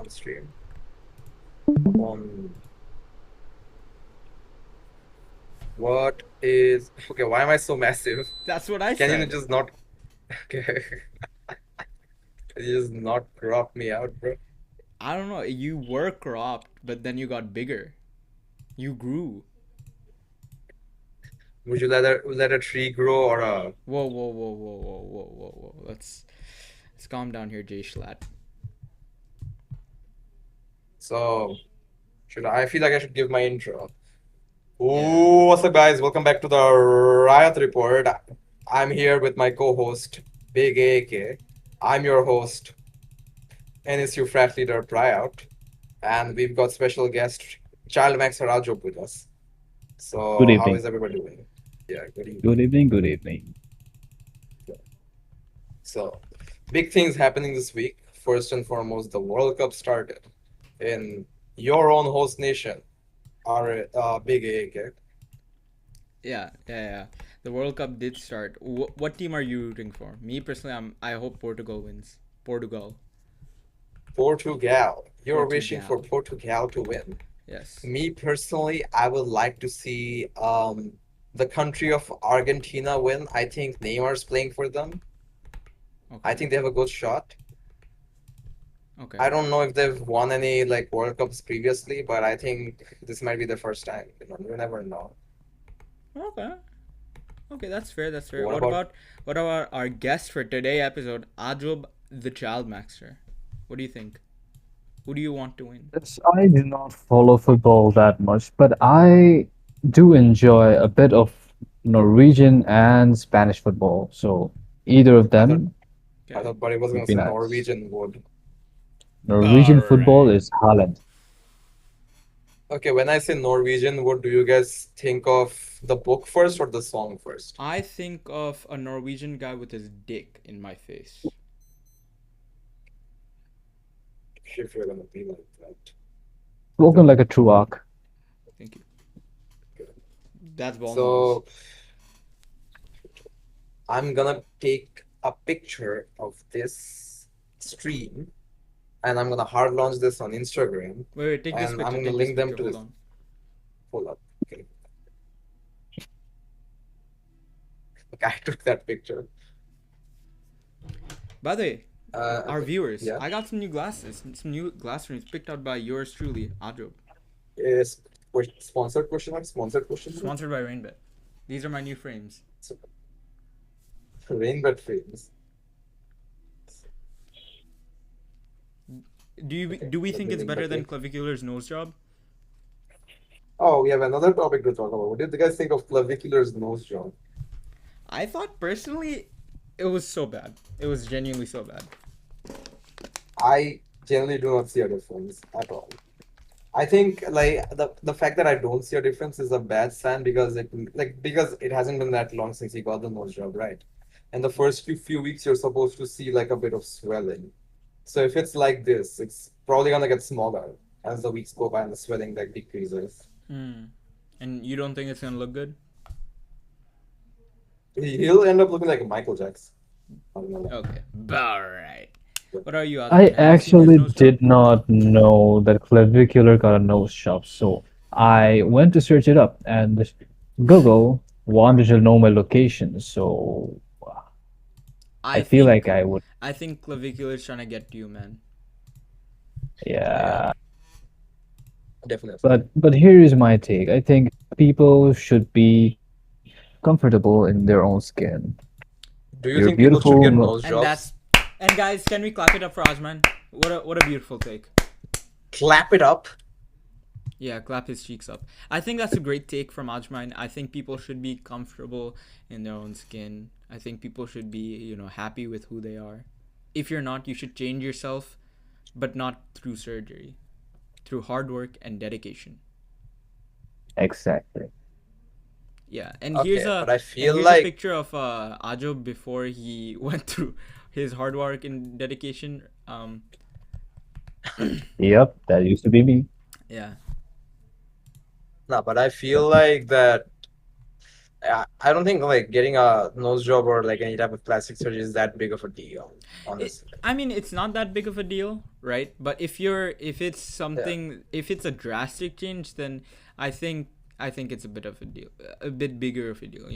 on stream. On what is okay? Why am I so massive? That's what I Can you said. just not? Okay, can you just not crop me out, bro? I don't know. You were cropped, but then you got bigger. You grew. Would you let a tree grow or a? Whoa, whoa, whoa, whoa, whoa, whoa, whoa, whoa. Let's calm down here, Jay Schlatt. So should I feel like I should give my intro? Yeah. Ooh, what's up, guys? Welcome back to the Riot Report. I'm here with my co-host, Big AK. I'm your host, NSU Frat Leader Tryout, and we've got special guest, Child Max Rajop with us. Good So, how evening. is everybody doing? Yeah, good Good evening. evening. Good evening. So, big things happening this week. First and foremost, the World Cup started in your own host nation, our Big AK. Yeah. The World Cup did start. What team are you rooting for? Me personally, I hope Portugal wins. Portugal. Portugal. You're wishing for Portugal. Portugal to win. Yes. Me personally, I would like to see the country of Argentina win. I think Neymar's playing for them. I Okay. think they have a good shot. Okay. I don't know if they've won any like World Cups previously, but I think this might be the first time. You never know. Okay. Okay, that's fair. That's fair. What What about about our guest for today episode, Ajob the Child Maxter? What do you think? Who do you want to win? Yes, I do not follow football that much, but I do enjoy a bit of Norwegian and Spanish football. So either of I thought them I Okay. thought Buddy was would gonna be say nice. Norwegian would. Norwegian All football right. is Haaland. Okay, when I say Norwegian wood, do you guys think of the book first or the song first? I think of a Norwegian guy with his dick in my face. If you're gonna be like that. Spoken like a true arc. Thank you. That's ball noise. So I'm gonna take a picture of this stream and I'm gonna hard launch this on Instagram Wait, take this and I'm picture. gonna Take this link them picture. to Hold this. on. Hold up. Okay. Okay, I took that picture. By the way, our Okay. viewers, Yeah. I got some new glasses. Some new glass frames picked out by yours truly, Ajob. Is sponsored question mark? Sponsored question mark? Sponsored by Rainbet. These are my new frames. So, Rainbet frames. Okay, Do we let think me it's link the better than pic. Clavicular's nose job? Oh, we have another topic to talk about. What did you guys think of Clavicular's nose job? I thought personally it was so bad. It was genuinely so bad. I generally do not see a difference at all. I think like the fact that I don't see a difference is a bad sign because it hasn't been that long since he got the nose job, right? And the first few weeks you're supposed to see like a bit of swelling. So if it's like this, it's probably gonna get smaller as the weeks go by and the swelling like decreases. Hmm. And you don't think it's gonna look good? He'll end up looking like Michael Jackson. I don't know. Okay. Alright. What are you, I Ajob? Have you seen his actually nose job? did not know that clavicular got a nose job, so I went to search it up, and Google wanted to know my location, so I I feel like think I would, I think Clavicular's trying to get to you, man. Yeah, yeah. definitely. But here is my take. I think people should be comfortable in their own skin. Do you You're think people should beautiful. get nose And jobs? that's and guys, can we clap it up for Ajman? What a beautiful take. Clap it up. Yeah, clap his cheeks up. I think that's a great take from Ajman. I think people should be comfortable in their own skin. I think people should be, happy with who they are. If you're not, you should change yourself, but not through surgery, through hard work and dedication. Exactly. Yeah, and Okay, but I feel here's a like picture of Ajob before he went through his hard work and dedication. Yep, that used to be me. Yeah. no, but I feel like that I don't think like getting a nose job or like any type of plastic surgery is that big of a deal, honestly. I mean, it's not that big of a deal, right? But if it's Yeah. something, if it's a drastic change, then I think I think it's a bit of a deal, a bit bigger of a deal.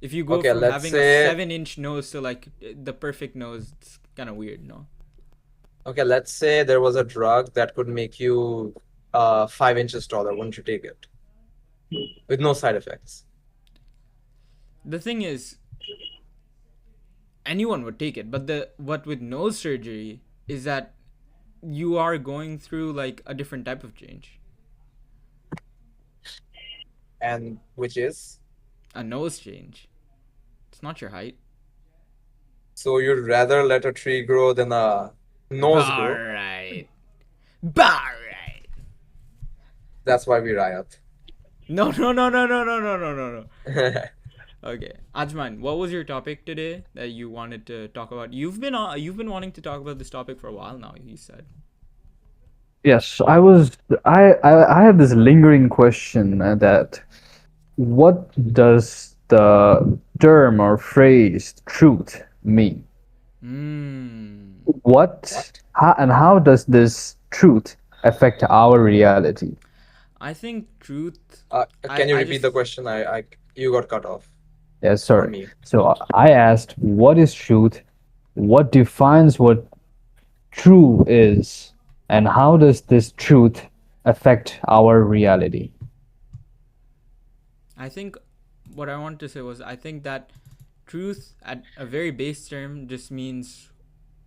If you go Okay, from let's having a say 7-inch nose to like the perfect nose, it's kind of weird, no? there was a drug that could make you 5 inches taller. Wouldn't you take it with no side effects? The thing is, anyone would take it, but the what with nose surgery is that you are going through like a different type of change. And which is, A nose change. It's not your height. so you'd rather let a tree grow than a nose grow. Alright. Alright. That's why we riot. No, no, no, no, no, no, no, no, no, no. Okay, Ajman, what was your topic today that you wanted to talk about? You've been wanting to talk about this topic for a while now. You said. Yes, I have this lingering question that what does the term or phrase truth mean? Hmm. What? How does this truth affect our reality? I think truth. Can you I repeat the just. question? You got cut off Yeah, for sorry. me. So I asked, what is truth? What defines what true is? And how does this truth affect our reality? I think what I want to say was I think that truth at a very base term just means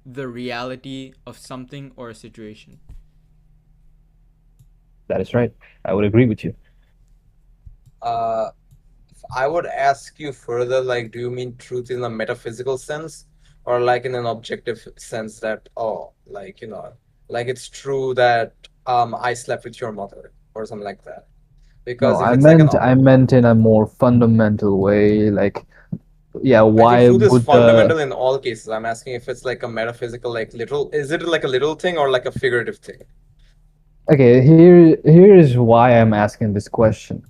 the reality of something or a situation. That is right. I would agree with you. Uh, I would ask you further, like, do you mean truth in a metaphysical sense or like in an objective sense that, oh, like, like it's true that I slept with your mother or something like that? No, Because if it's like an, I meant in a more fundamental way, like, yeah, I think why truth is would the fundamental in all cases. I'm asking if it's like a metaphysical, like literal, is it like a literal thing or like a figurative thing? Okay, here is why I'm asking this question.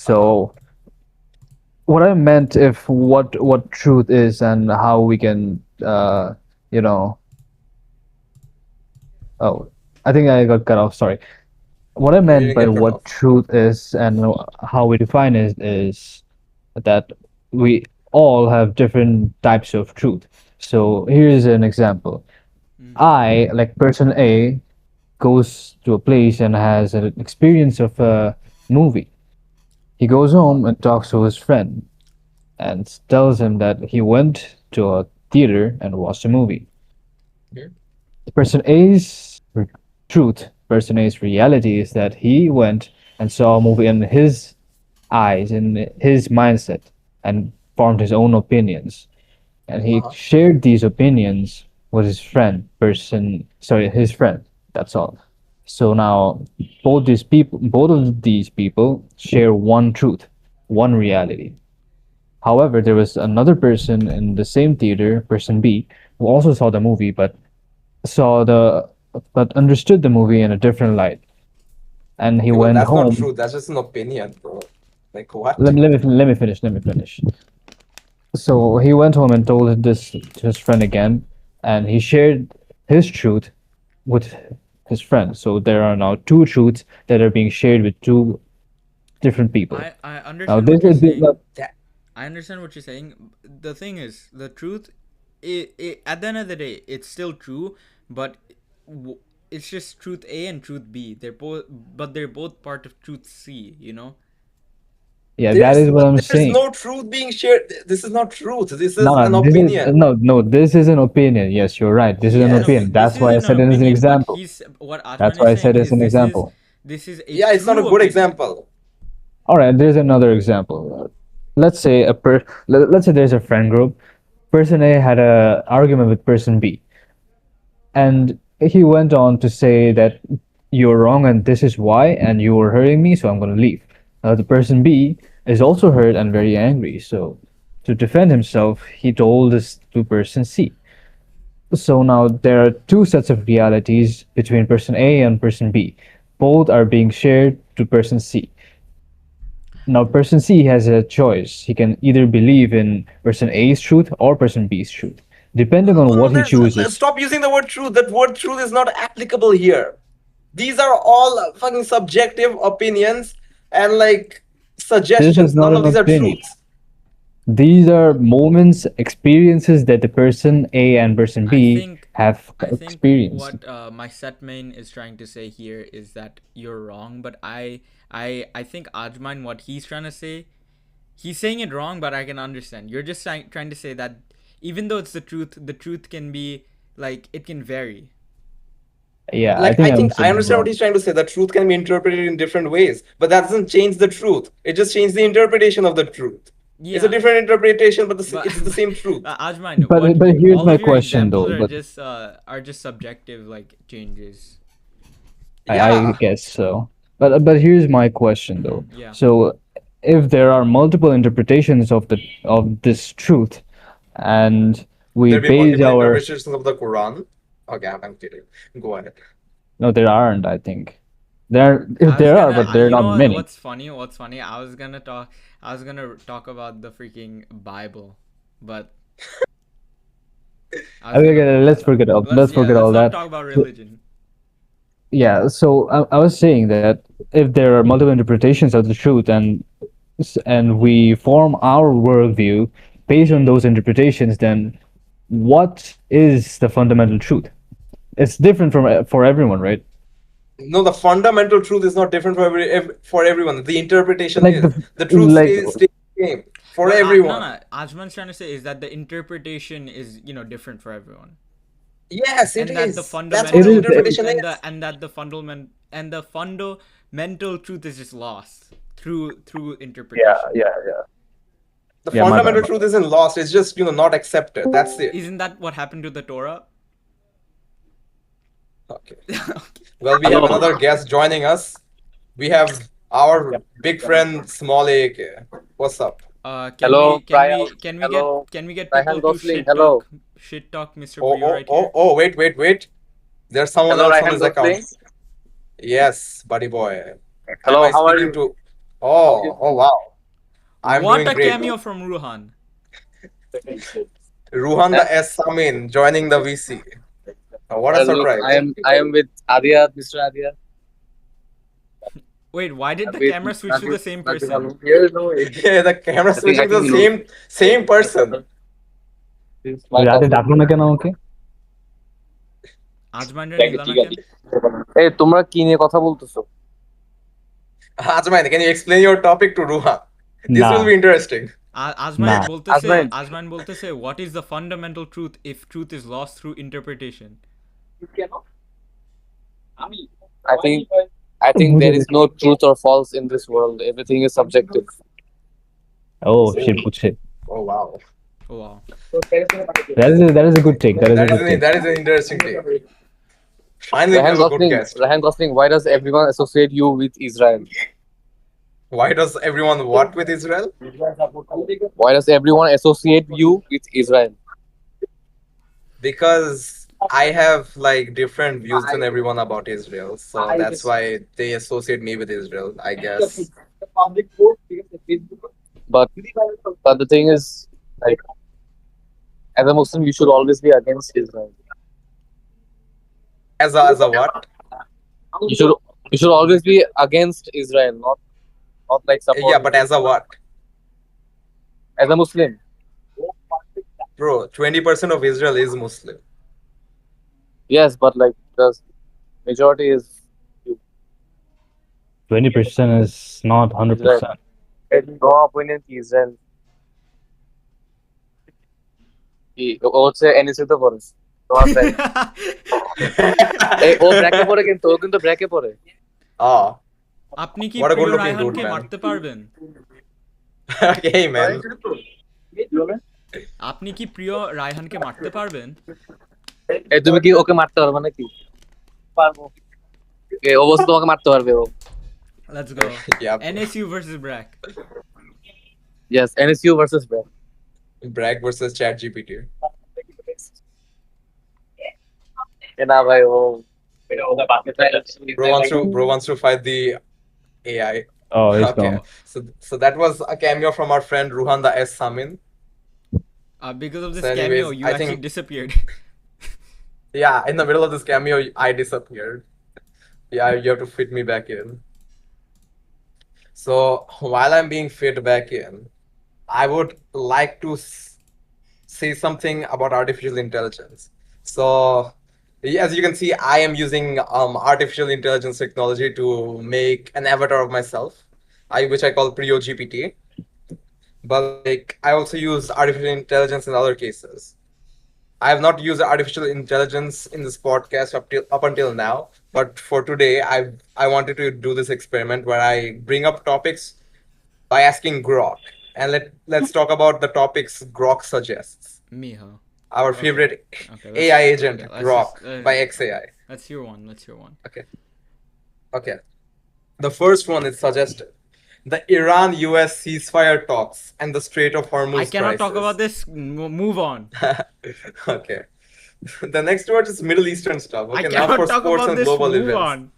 Uh-huh. So, what I meant if what truth is and how we can you know oh, I think I got cut off, sorry. What I No, you meant didn't by get cut what off. truth is and how we define it is that we all have different types of truth. So here's an example. Mm-hmm. I, like person A, goes to a place and has an experience of a movie. He goes Uh-huh. home and talks to his friend and tells him that he went to a theater and watched a movie. Mhm. Person A's truth, person A's reality is that he went and saw a movie in his eyes, in his mindset, and formed his own opinions. And he Uh-huh. shared these opinions with his friend, his friend. That's all. So now both of these people share one truth, one reality. However, there was another person in the same theater, person B, who also saw the movie, saw the but understood the movie in a different light. And he Okay, well, went that's not home. true. That's just an opinion, bro. Like, what? Let me finish. Let me finish. So he went home and told this to his friend again, and he shared his truth with his friend. So there are now two truths that are being shared with two different people. I Now understand this what you're is saying. That, I understand what you're saying. The thing is, the truth, at the end of the day, it's still true, but it's just truth A and truth B. They're both part of truth C. yeah, that is what I'm there's saying. no truth being shared. This is not truth. This No, is no, an opinion. this is an opinion. Yes, you're right. This is an Yes. opinion. This That's why I isn't an said it as an opinion. example. What That's Atman why is I said saying it as is an example. this is a Yeah, it's not a true good opinion. example. All right, there's another example. Let's say there's a friend group. Person A had a argument with person B, and he went on to say that you're wrong and this is why, and you were hurting me, so I'm going to leave. The person B is also hurt and very angry, so to defend himself, he told this to person C. So now there are two sets of realities between person A and person B. Both are being shared to person C. Now, person C has a choice. He can either believe in person A's truth or person B's truth. Depending on No, what he there's chooses, stop using the word truth. That word truth is not applicable here. These are all fucking subjective opinions and like this is suggestions. not None of an these are opinion. truths. These are moments, experiences that the person A and person I B think have I think experienced. what my set main is trying to say here is that you're wrong, but I think Ajman, what he's trying to say, he's saying it wrong, but I can understand. You're just trying to say that even though it's the truth can be like it can vary. Yeah, I Like think I I think I understood that understand what wrong. he's trying to say. The truth can be interpreted in different ways, but that doesn't change the truth. It just changes the interpretation of the truth. It's a Yeah, different interpretation, but but, it's the same truth. Ajman, But here's all my of your question examples though. But are just subjective like changes. I Yeah. guess so. But here's my question though. Yeah. So if there are multiple interpretations of this truth, and Could we there be base multiple our interpretations of the Quran? Okay, I'm kidding. Go ahead. no, there aren't. I think there if I was there are, gonna, but there are you not know what, many. what's funny? What's funny? I was gonna talk about the freaking Bible, but I was Okay, gonna okay, hold that up. let's Yeah, forget let's all not that. talk about So, religion. yeah, so I was saying that if there are multiple interpretations of the truth, and we form our worldview based on those interpretations, then what is the fundamental truth? It's different from for everyone, right? No, the fundamental truth is not different for for everyone. The interpretation Like is. the The truth like stays the same for What no everyone. no Ajman's trying to say is that the interpretation is different for everyone, Yes, it and that the is. That's what it the fundamental is. truth interpretation is. and that the fundamental truth is just lost through Yeah, interpretation. yeah, yeah. The Yeah, my bad, fundamental my truth bad. isn't lost. It's just not accepted. That's it. Isn't that what happened to the Torah? Okay. Okay. Well, we have Hello, another guest joining us. We have our big friend Smolik. What's up? hello, Ryan. Hello, can we get Ryan people to Gosling. Hello, shit talk Mr. Oh, Priyo oh, right oh, here? oh, wait. There's someone hello, else on Ryan his account. Gosling. Yes, buddy boy. Am Hello, I how are speaking you? to? Oh, wow. I'm What doing a great. cameo from Ruhan. Ruhan Eh, the S. Samin joining the VC. What a Look, I surprise. am I am with Adia, Mr. Adia. Wait, why did I'm the with camera switch to Najib. the same Najib, person? hello. Here, no, Yeah, the camera I switching to think the you know. same person. This is my রাতে cousin. ডাকলো না কেন আমাকে? আজমানের ঠিক নিল আছে, না ঠিক কেন? আছে। এই তোমরা কি নিয়ে কথা বলতেছো? Ajman, can you explain your topic to Ruhan? This না, will be interesting. না। Azman, আজমান বলতেছে what is the fundamental truth if truth is lost through interpretation? I think I think there is no truth or false in this world. Everything is subjective. Oh, shit, Oh, shit. oh wow. Oh wow. That is a good take. That is a good take. That is an interesting take. Finally, we have a good guest. Ryan Gosling, why does everyone associate you with Israel? Why does everyone what with Israel? Why does everyone associate you with Israel? Because I have like different views than everyone about Israel, so that's why they associate me with Israel, I guess. But but the thing is, like, as a Muslim, you should always be against Israel. As a what? You should you should always be against Israel, not like Yeah, supporting but it. as a what? As a Muslim, Bro, 20% of Israel is Muslim. yes, but like the majority is you, 20% is not Israel. 100%. No opinion কি Israel কি ও হচ্ছে এনএসইতে পড়ে তোমার friend। এই ও ব্র্যাকে পড়ে কিন্তু ও কিন্তু ব্র্যাকে পড়ে। Oh, আপনি কি what a good প্রিয় looking dude, রায়হানকে man. মারতে পারবেন? Hey, man. আপনি কি প্রিয় রায়হানকে মারতে পারবেন? এই তুমি কি ওকে মারতে পারবে নাকি? পারবো। ও বলছে তোমাকে মারতে পারবে ও। Let's go. Yeah, NSU versus Brack. Yes, NSU versus BRAC. Bragg versus ChatGPT. না ভাই ও Bro wants to fight the AI. Oh, he's Okay, gone. Oh, so that was a cameo from our friend Ruhan the S Samin. because of So, this cameo, anyways, you I actually think disappeared. yeah, in the middle of this cameo, I disappeared. Yeah, you have to fit me back in. So while I'm being fit back in, I would like to say something about artificial intelligence. So, as you can see, I am using artificial intelligence technology to make an avatar of myself, which I call Prio GPT. But like, I also use artificial intelligence in other cases. I have not used artificial intelligence in this podcast up until now, but for today, I wanted to do this experiment where I bring up topics by asking Grok, and let's talk about the topics Grok suggests. Miho. Our Okay. favorite Okay. AI Let's. Okay. agent Let's Grok just. by Okay. XAI. Let's hear one. Let's hear one. Okay, okay. The first one is suggested: the Iran-US ceasefire talks and the Strait of I Hormuz cannot talk about crisis. this. Move on. Okay. The next word is Middle Eastern stuff. I Okay, now for cannot talk sports about and this. global Move events. on.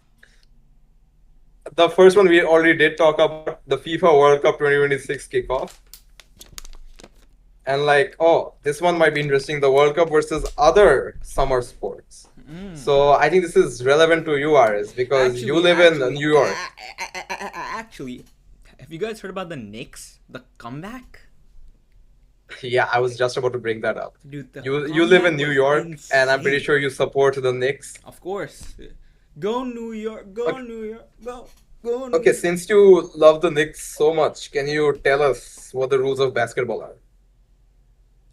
The first one we already did talk about, the FIFA World Cup 2026 kickoff. And like, oh, this one might be interesting, the World Cup versus other summer sports. So I think this is relevant to you, Aris, because you live in New York. Actually, have you guys heard about the Knicks? The comeback? Yeah, I was just about to bring that up. Dude, the You live in comeback New was York, and I'm pretty insane. sure you support the Knicks. Of course. Go New York, go Okay, New York, go New okay, York. since you love the Knicks so much, can you tell us what the rules of basketball are?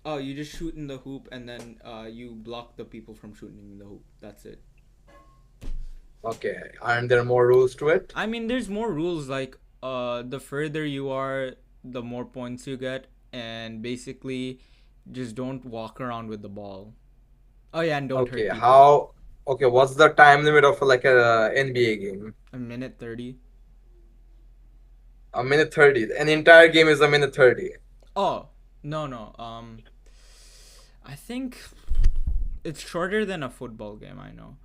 Oh, you just shoot in the hoop and then you block the people from shooting in the hoop. That's it. Okay, aren't there more rules to it? I mean, there's more rules like the further you are, the more points you get, and basically just don't walk around with the ball. Oh yeah, and don't hurt Okay, people. how? Okay, what's the time limit of like a NBA game? A minute 30. A minute 30. An entire game is a minute 30. Oh, no, no. I think it's shorter than a football game, I know.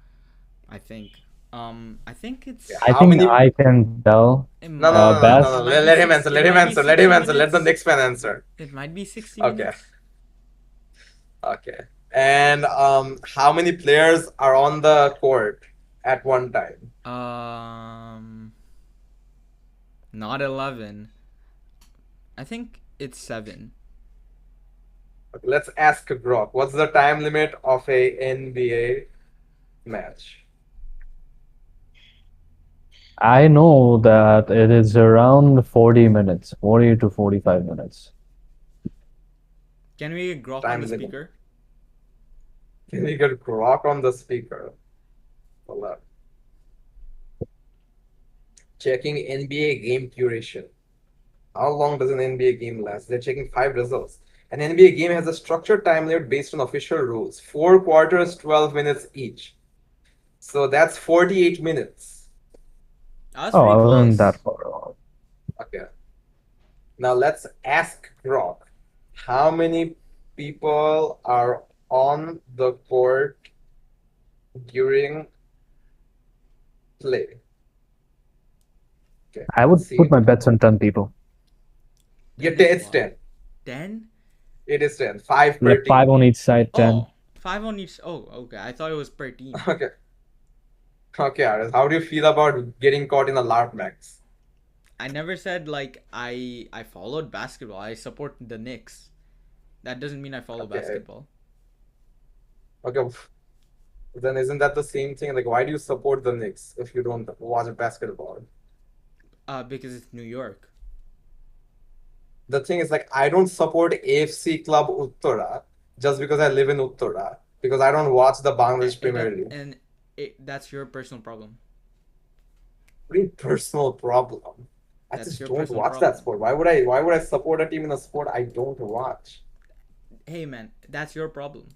I think. I think Okay, it's I how think many? I can tell. it No, might no, no, no, no, it no. might Best. be Let him six answer. it Let him might be answer. Let him 60 answer. Let the minutes. next man answer. It might be 60 Okay, minutes. okay. And how many players are on the court at one time? Not 11. I think it's 7. Okay, let's ask Grok. What's the time limit of a NBA match? I know that it is around 40 minutes, 40 to 45 minutes. Can we get Grok on Time the limit. speaker? Can we get Grok on the speaker? Hold up. Checking NBA game duration. How long does an NBA game last? They're checking 5 results. An NBA game has a structured time limit based on official rules. 4 quarters, 12 minutes each. So that's 48 minutes. That's Oh, I pretty wasn't close. that far off. Okay. Now let's ask Grok. How many people are on the court during play? Okay, I let's would put see. my bets on 10 people. Yeah, 10 is it's a lot. 10. 10? It is 10. 5 per Like 5 team. on each side, 10. Oh, 5 on each. Oh, okay. I thought it was per team. Okay. Okay, Aris, how do you feel about getting caught in a LARP max? I never said like I followed basketball. I support the Knicks. That doesn't mean I follow Okay. basketball. Okay. Then isn't that the same thing? Like, why do you support the Knicks if you don't watch basketball? Because it's New York. The thing is, like, I don't support AFC Club Uttara just because I live in Uttara because I don't watch the Bangladesh Premier League. And that's your personal problem. Pretty personal problem. I That's just your don't personal watch problem. that sport. Why would I support a team in a sport I don't watch? Hey man, that's your problem.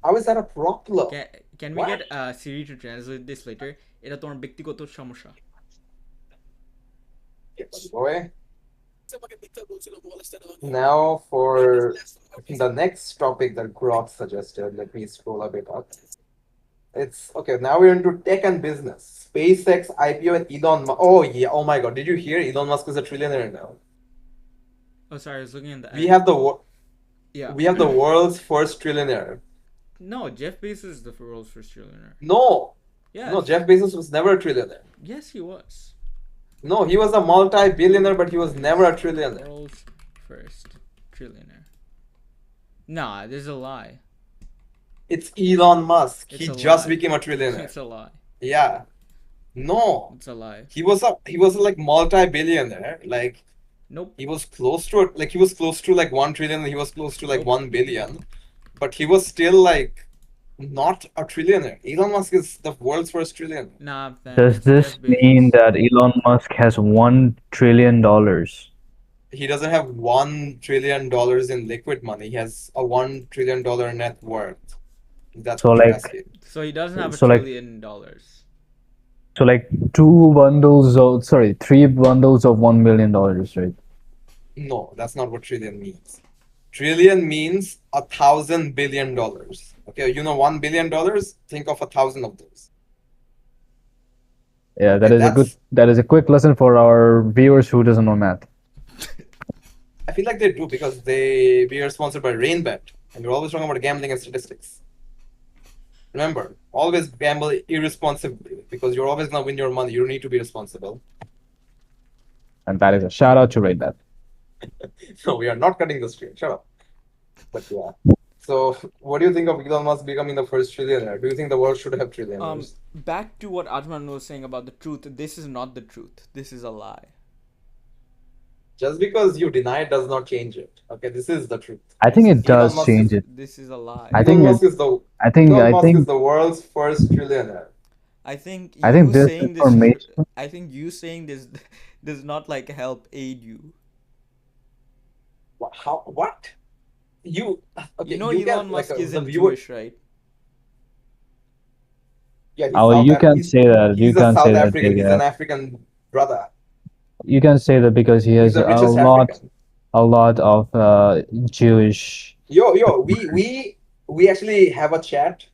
How is that a problem? Can we What? get Siri to translate this later? এটা তোমার ব্যক্তিগত সমস্যা. Boy. Now for the next topic that Grok suggested, let me scroll a bit up. It's okay. Now we're into tech and business. SpaceX IPO and Elon. Oh yeah. Oh my God. Did you hear Elon Musk is a trillionaire now? Oh, sorry, I was looking at the We ad. have the Yeah. we have the world's first trillionaire. No, Jeff Bezos is the world's first trillionaire. No, no. Yes. Jeff Bezos was never a trillionaire. Yes, he was. No, he was a multi-billionaire, but he was never a trillionaire. World's first trillionaire. Nah, this is a lie. It's Elon Musk. It's He a just lie. became a trillionaire. It's a lie. Yeah. No, It's a lie. he was a like multi-billionaire. Like Nope. he was close to it. Like he was close to like 1 trillion. He was close to like Nope. 1 billion. But he was still like not a trillionaire. Elon Musk is the world's first trillionaire. Nah, man. Does It's this Jeff mean Bezos. that Elon Musk has $1 trillion? He doesn't have $1 trillion in liquid money. He has a $1 trillion net worth. That's So what you're like, asking. So he doesn't have a so like, $1 trillion. so like three bundles of $1 million, right? No, that's not what trillion means. Trillion means $1,000 billion. Okay, you know $1 billion? Think of 1,000 of those. Yeah, Okay, that's. that is a quick lesson for our viewers who doesn't know math. I feel like they do because we are sponsored by RainBet, and we're always talking about gambling and statistics. Remember, always gamble irresponsibly because you're always gonna win your money. You don't need to be responsible. And that is a shout out to RateBet. No, we are not cutting the stream. Shut up. But yeah. So, what do you think of Elon Musk becoming the first trillionaire? Do you think the world should have trillionaires? Back to what Ajman was saying about the truth. This is not the truth. This is a lie. Just because you deny it does not change it. Okay, this is the truth. I think it Elon does Musk change is it. This is a lie. I Elon think Musk it, is the I think Elon I Musk is think the world's first trillionaire. I think I you think this saying this. information. I think you saying this does not like help aid you. How? What? You okay? You know You Elon can like Musk the isn't viewer. Jewish, right? Yeah, he's Oh, South. you can say that. You He's a can say South that African. they He's an African brother. you can say that because he He's has the richest African. a lot of Jewish. Yo, we actually have a chat.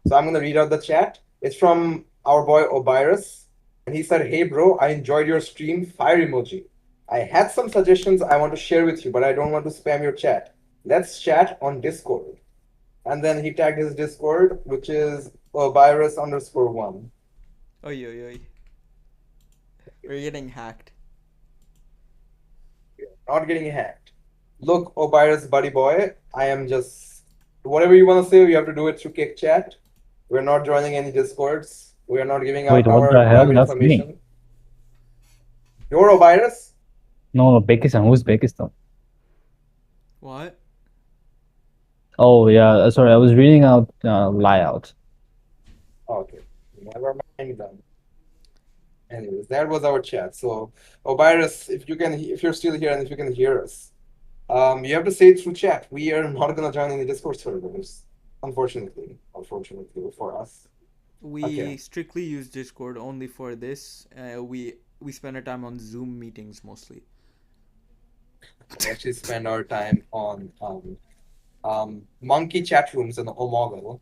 So I'm gonna read out the chat. It's from our boy Obirus, and he said, "Hey bro, I enjoyed your stream. Fire emoji. I had some suggestions I want to share with you, but I don't want to spam your chat. Let's chat on Discord." And then he tagged his Discord, which is Obirus_1. Oi, oi, oi. We're getting hacked. Not getting hacked. Look, Obirus buddy boy, I am just whatever you want to say, you have to do it through Kick Chat. We're not joining any Discords. We are not giving Wait, out what our the hell? private That's me. information. You're Obirus? No, Uzbekistan. Who's Uzbekistan? What? Oh yeah, sorry. I was reading out layout. Okay. Never mind then. Anyways, that was our chat. So, Obirus, if you're still here and if you can hear us, you have to say it through chat. We are not gonna join any Discord servers, unfortunately. Unfortunately for us. We Okay. strictly use Discord only for this. We spend our time on Zoom meetings mostly. We actually spend our time on monkey chat rooms and Omegle.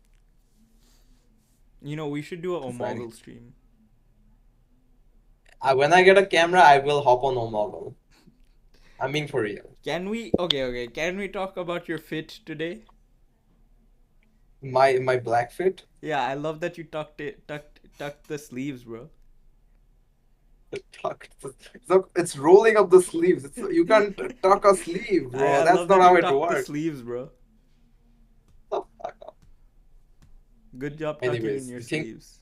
You know, we should do a That's right. Omegle stream. When I get a camera, I will hop on Omegle. I mean, for real. Can we? Okay. Can we talk about your fit today? My black fit. Yeah, I love that you tucked the sleeves, bro. It's rolling up the sleeves. You can't tuck a sleeve, bro. I That's love not that how you it tucked the works. sleeves, bro. Oh, fuck off. Good job tucking Anyways, in your you think, sleeves.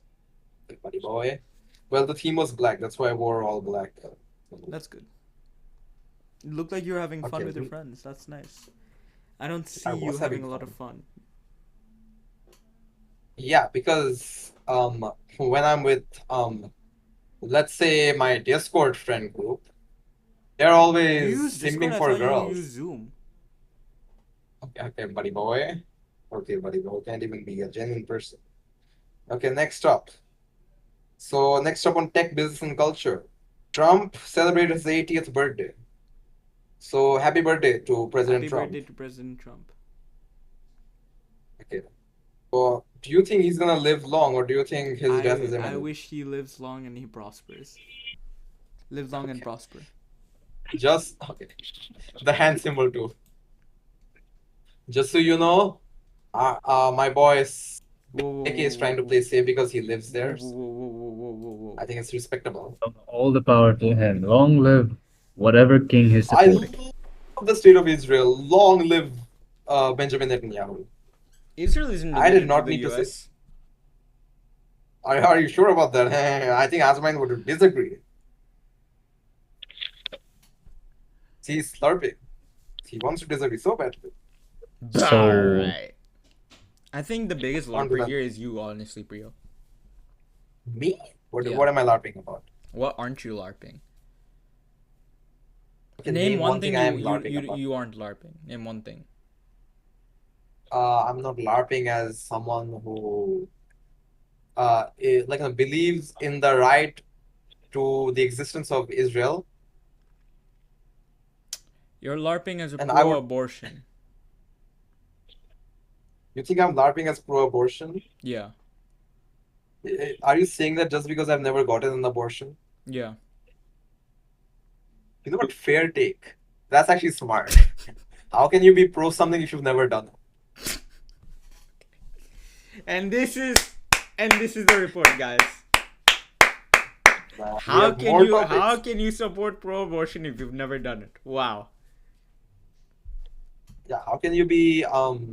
buddy boy? Well, the theme was black. That's why I wore all black. That's good. It looked like you were having fun Okay, with your friends. That's nice. I don't see I you was having having a lot fun. of fun. Yeah, because when I'm with let's say my Discord friend group, they're You always use Discord? simping I for thought you girls. use Zoom. Okay, buddy boy. Okay, buddy boy. Can't even be a genuine person. Okay, next up. So next up on tech, business, and culture. Trump celebrated his 80th birthday. So happy birthday to President Happy Trump. birthday to President Trump. Okay. So Do you think he's gonna live long, or do you think his death is I imminent? wish he lives long and he prospers. Live long and Okay. prosper. Just okay. The hand symbol too. Just so you know, my boy Whoa, whoa, AK is trying to whoa, play safe because he lives whoa, there. whoa, whoa, whoa, whoa, whoa, whoa, whoa. I think it's respectable. All the power to him. Long live whatever king he's I supporting. love the state of Israel. Long live Benjamin Netanyahu. Israel isn't I did related to not the need to say. US. Are you sure about that? I think Azmain would disagree. He's slurping. He wants to disagree so badly. So Alright. I think the biggest On to LARPer the here is you, honestly, Priyo. me. Yeah. What am I larping about? What aren't you LARPing? Okay, Name one thing I am larping about. you aren't LARPing. Name one thing. I'm not larping as someone who believes in the right to the existence of Israel, You're LARPing as a and I would. pro-abortion. You think I'm larping as pro-abortion? Yeah. Are you saying that just because I've never gotten an abortion? Yeah. You know what? Fair take. That's actually smart. How can you be pro something if you've never done it? And this is the report, guys. We How have more topics. can you support pro-abortion if you've never done it? Wow. Yeah, how can you be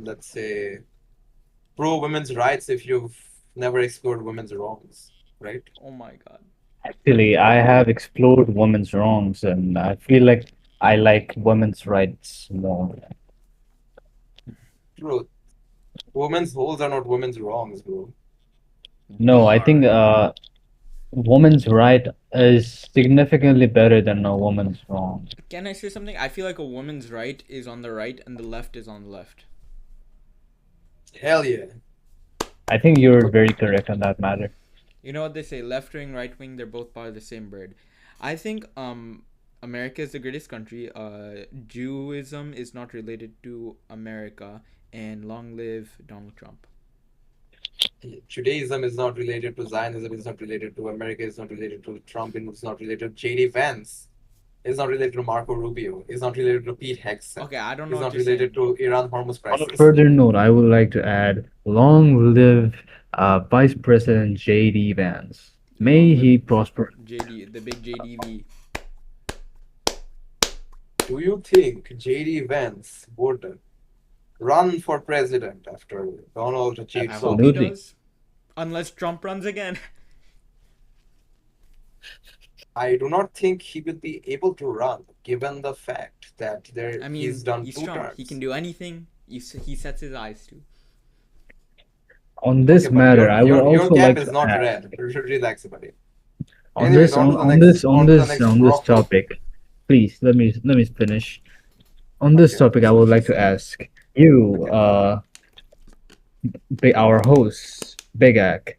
let's say pro women's rights if you've never explored women's wrongs, right? Oh my god. actually, I have explored women's wrongs, and I feel like I like women's rights more. Bro, women's holes are not women's wrongs, bro. No, I think Bar. woman's right is significantly better than a woman's wrong. Can I say something? I feel like a woman's right is on the right and the left is on the left. Hell yeah. I think you're very correct on that matter. You know what they say, left wing, right wing, they're both part of the same bird. I think America is the greatest country. Jewism is not related to America, and long live Donald Trump. Judaism is not related to Zionism, it's not related to America, it's not related to Trump, it's not related to JD Vance, it's not related to Marco Rubio, it's not related to Pete Hegseth, Okay, I don't know it's what not you're saying. related to Iran Hormuz On a crisis. further note, I would like to add, long live Vice President J.D. Vance. May Long he live prosper. JD, the big JDV. Do you think JD Vance would run for president after Donald I cheats hope on? he Absolutely. does. Unless Trump runs again. I do not think he will be able to run, given the fact that I he's mean, done he's two Trump. He terms. can do anything he sets his eyes to. On Okay, this but matter, I would your also camp like is to not ask, red. Relax, buddy. on Anyways, this on, on this rock top. topic, please let me finish. On this Okay, topic, I would like to ask you, okay. our host, Big Ak,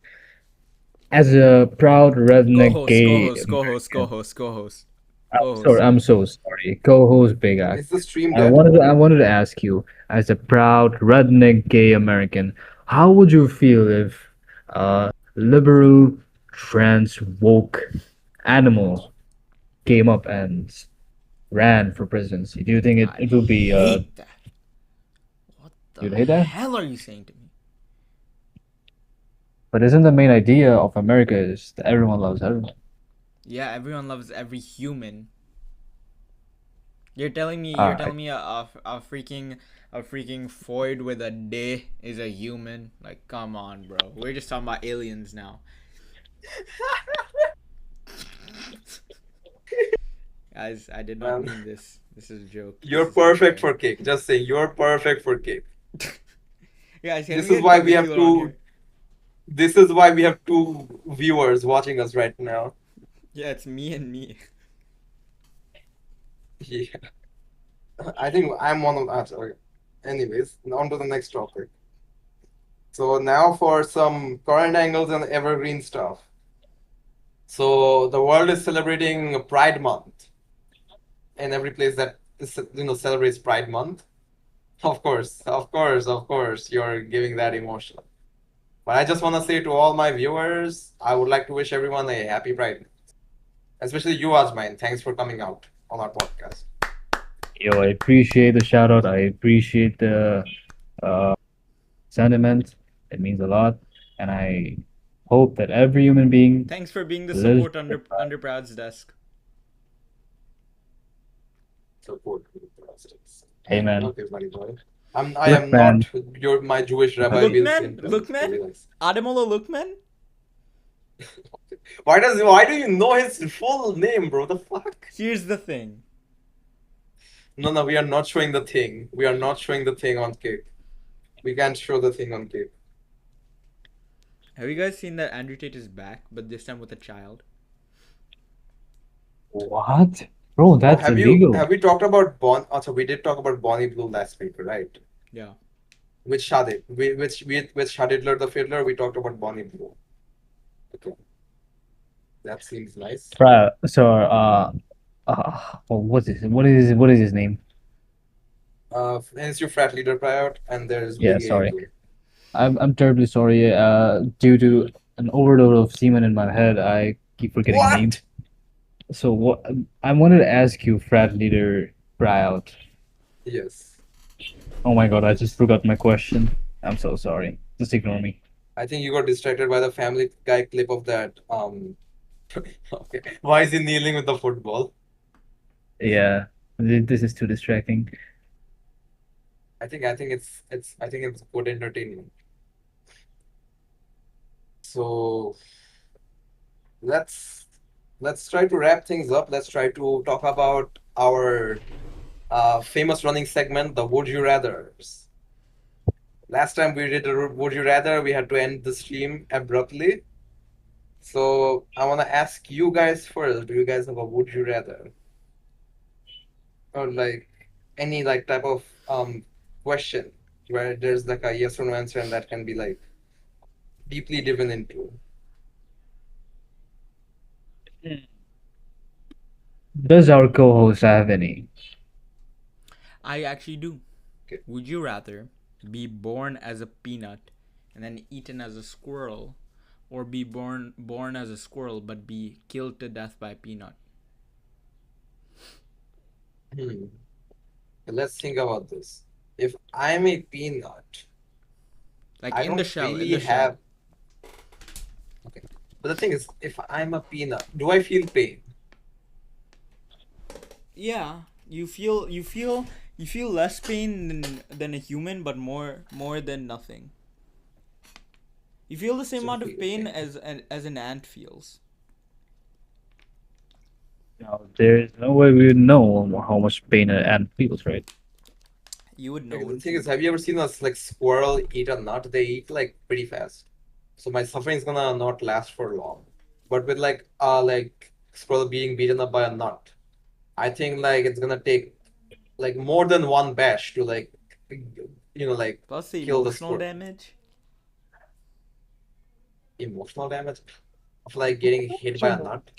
as a proud redneck Co-host, gay co-host, co-host, American. co-host, co-host, Sorry, co-host. I'm so sorry. Co-host Big Ak. Is the stream dead? I wanted to ask you, as a proud redneck gay American, how would you feel if liberal, trans, woke animal came up and ran for presidency? Do you think I it would be hate that. What the you'd hate that? hell are you saying to me? But isn't the main idea of America is that everyone loves everyone? Yeah, everyone loves every human. You're telling me All right. a freaking Floyd with a D is a human? Like, come on, bro. We're just talking about aliens now. Guys, I did not mean this. This is a joke. You're This is perfect unfair. for cake. Just saying, you're perfect for cake. Guys, can This we is get why we have Camilo on two. here? This is why we have two viewers watching us right now. Yeah, it's me and me. Yeah, I think I'm one of that. Okay. Anyways, on to the next topic. So now for some current angles and evergreen stuff. So the world is celebrating Pride Month, and every place that celebrates Pride Month. Of course, you're giving that emotion. But I just want to say to all my viewers, I would like to wish everyone a happy Pride, especially you, Ajmain. Thanks for coming out on our podcast. Yo, I appreciate the shout out. I appreciate the uh, sentiment. It means a lot, and I hope that every human being Thanks for being the lives support their under Proud's desk. Support the Protestants. Hey, And man. okay, buddy boy. I Look, am man. not your my Jewish rabbi Look, Bill man. Clinton. Look, So man. relax. Ademola, look, man. Why do you know his full name, bro? The fuck? Here's the thing. No, we are not showing the thing. We are not showing the thing on cake. We can't show the thing on cake. Have you guys seen that Andrew Tate is back, but this time with a child? What? Bro, Oh, that's illegal. have we talked about Bon? Also, we did talk about Bonnie Blue last week, right? Yeah. With Shadid, with Shadidler the Fiddler, we talked about Bonnie Blue. Okay, that seems nice. What is his name? And it's your frat leader Priot, and there's Yeah, Big A sorry. Blue. I'm terribly sorry. Due to an overload of semen in my head, I keep forgetting names. What? So what I wanted to ask you, frat leader Bryout. Yes, Oh my God, I just forgot my question. I'm so sorry. Just ignore me. I think you got distracted by the Family Guy clip of that. Okay, why is he kneeling with the football? Yeah, this is too distracting. I think it's good entertainment. So let's let's try to wrap things up. Let's try to talk about our famous running segment, the Would You Rathers. Last time we did a Would You Rather, we had to end the stream abruptly. So I want to ask you guys first. Do you guys have a Would You Rather, or like any like type of question where there's like a yes or no answer and that can be like deeply driven into? Does our co-host have any? I actually do. Okay. Would you rather be born as a peanut and then eaten as a squirrel, or be born as a squirrel but be killed to death by a peanut? Hmm. Let's think about this. If I'm a peanut, Like I in the don't shell, in really the shell. have. Okay. But the thing is, if I'm a peanut, do I feel pain? Yeah, you feel less pain than a human, but more than nothing. You feel the same Still amount of feel pain pain. as an ant feels. No, there's no way we would know how much pain an ant feels, right? You would know, Okay, the wouldn't thing is, you? have you ever seen a like squirrel eat a nut? They eat like pretty fast. So my suffering is gonna not last for long. But with like squirrel being beaten up by a nut, I think like it's gonna take like more than one bash to like like Plus the kill the emotional squirrel. damage. Emotional damage of like getting hit by a nut.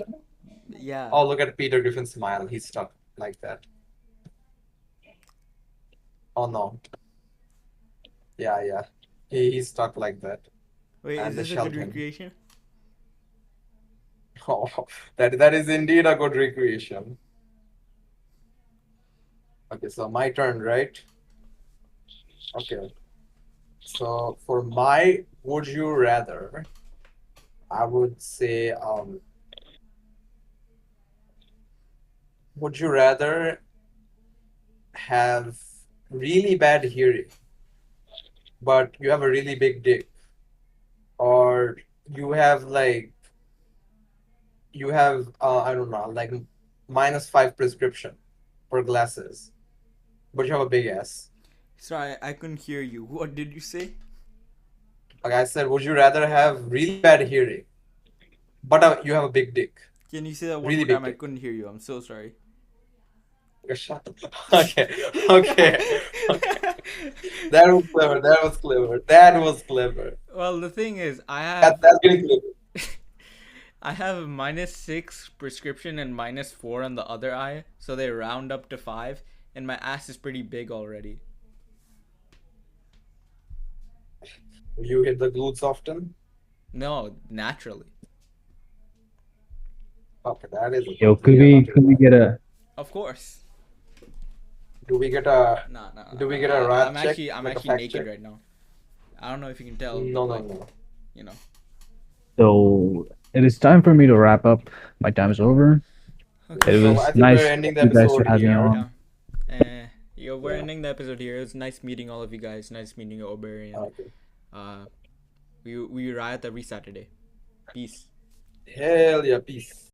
Yeah. Oh, look at Peter Griffin's smile. He's stuck like that. Oh no. Yeah. He's stuck like that. Wait, is And they this a good shelled him. recreation? Oh, that is indeed a good recreation. Okay, so my turn, right? Okay. So for my would you rather, I would say would you rather have really bad hearing, but you have a really big dick, or you have like you have I don't know, like -5 prescription for glasses, but you have a big ass. Sorry, I couldn't hear you. What did you say? Like I said, would you rather have really bad hearing, but you have a big dick, Can you say that one really more time? big I dick? couldn't hear you. I'm so sorry. Okay, shut up. Okay. That was clever. That was clever. That was clever. Well, the thing is, That's getting clever. I have -6 prescription and -4 on the other eye, so they round up to 5, and my ass is pretty big already. You hit the glutes often? No, naturally. Okay, that is a Yo, complete another could we vibe. get a Of course. Do we get a Nah, nah, nah, do we nah. get a rat I'm check, actually I'm like a actually fact naked check? right now. I don't know if you can tell, No, but no, like, no. you know. so it is time for me to wrap up. My time is over. It Okay. So I was think we're nice ending the you guys to episode have me here. Yeah. on. Yeah, we're Yeah. ending the episode here. It was nice meeting all of you guys. Nice meeting you, Oberry, and Okay. uh, we riot every Saturday. Peace. Hell yeah, peace.